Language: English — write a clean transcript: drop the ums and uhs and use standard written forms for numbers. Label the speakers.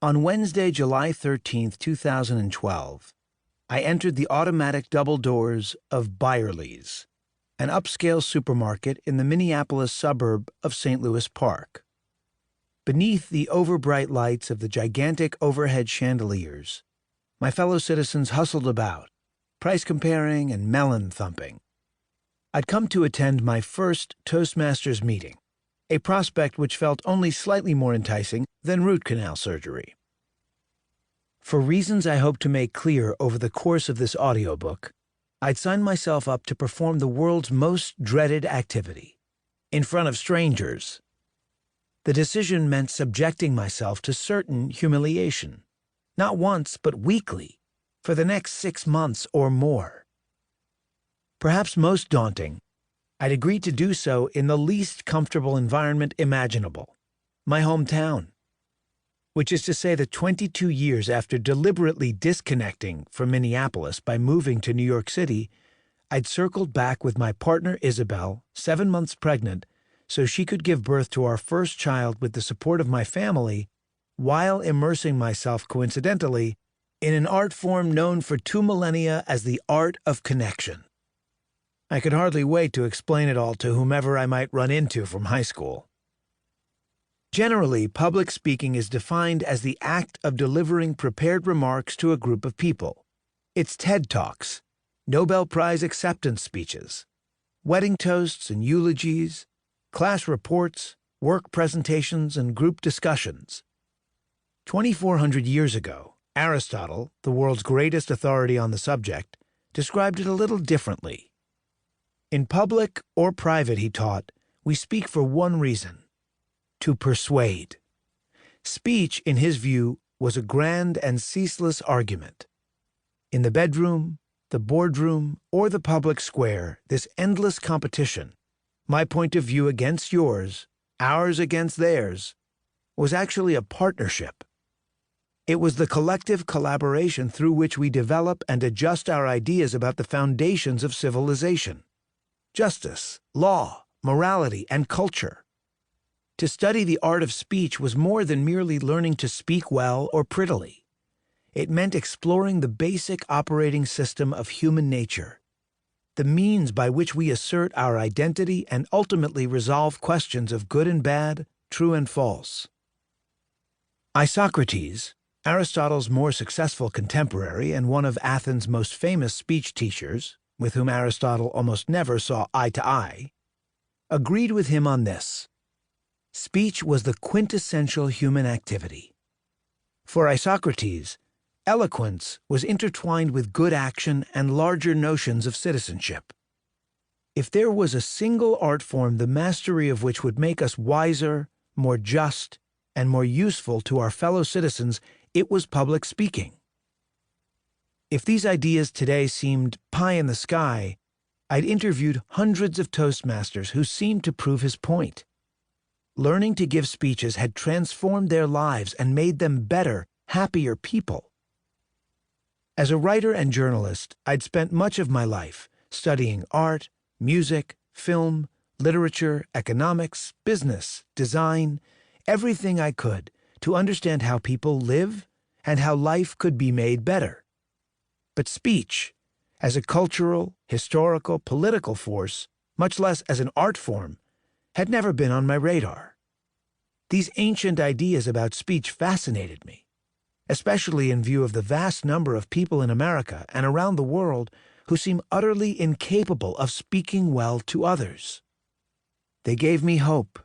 Speaker 1: On Wednesday, July 13th, 2012, I entered the automatic double doors of Byerly's, an upscale supermarket in the Minneapolis suburb of St. Louis Park. Beneath the overbright lights of the gigantic overhead chandeliers, my fellow citizens hustled about, price comparing and melon thumping. I'd come to attend my first Toastmasters meeting, a prospect which felt only slightly more enticing than root canal surgery. For reasons I hope to make clear over the course of this audiobook, I'd signed myself up to perform the world's most dreaded activity, in front of strangers. The decision meant subjecting myself to certain humiliation, not once but weekly, for the next 6 months or more. Perhaps most daunting, I'd agreed to do so in the least comfortable environment imaginable, my hometown. Which is to say that 22 years after deliberately disconnecting from Minneapolis by moving to New York City, I'd circled back with my partner Isabel, 7 months pregnant, so she could give birth to our first child with the support of my family, while immersing myself coincidentally in an art form known for 2 millennia as the art of connection. I could hardly wait to explain it all to whomever I might run into from high school. Generally, public speaking is defined as the act of delivering prepared remarks to a group of people. It's TED Talks, Nobel Prize acceptance speeches, wedding toasts and eulogies, class reports, work presentations, and group discussions. 2,400 years ago, Aristotle, the world's greatest authority on the subject, described it a little differently. In public or private, he taught, we speak for one reason: to persuade. Speech, in his view, was a grand and ceaseless argument. In the bedroom, the boardroom, or the public square, this endless competition, my point of view against yours, ours against theirs, was actually a partnership. It was the collective collaboration through which we develop and adjust our ideas about the foundations of civilization: justice, law, morality, and culture. To study the art of speech was more than merely learning to speak well or prettily. It meant exploring the basic operating system of human nature, the means by which we assert our identity and ultimately resolve questions of good and bad, true and false. Isocrates, Aristotle's more successful contemporary and one of Athens' most famous speech teachers, with whom Aristotle almost never saw eye to eye, agreed with him on this. Speech was the quintessential human activity. For Isocrates, eloquence was intertwined with good action and larger notions of citizenship. If there was a single art form the mastery of which would make us wiser, more just, and more useful to our fellow citizens, it was public speaking. If these ideas today seemed pie in the sky, I'd interviewed hundreds of Toastmasters who seemed to prove his point. Learning to give speeches had transformed their lives and made them better, happier people. As a writer and journalist, I'd spent much of my life studying art, music, film, literature, economics, business, design, everything I could to understand how people live and how life could be made better. But speech, as a cultural, historical, political force, much less as an art form, had never been on my radar. These ancient ideas about speech fascinated me, especially in view of the vast number of people in America and around the world who seem utterly incapable of speaking well to others. They gave me hope.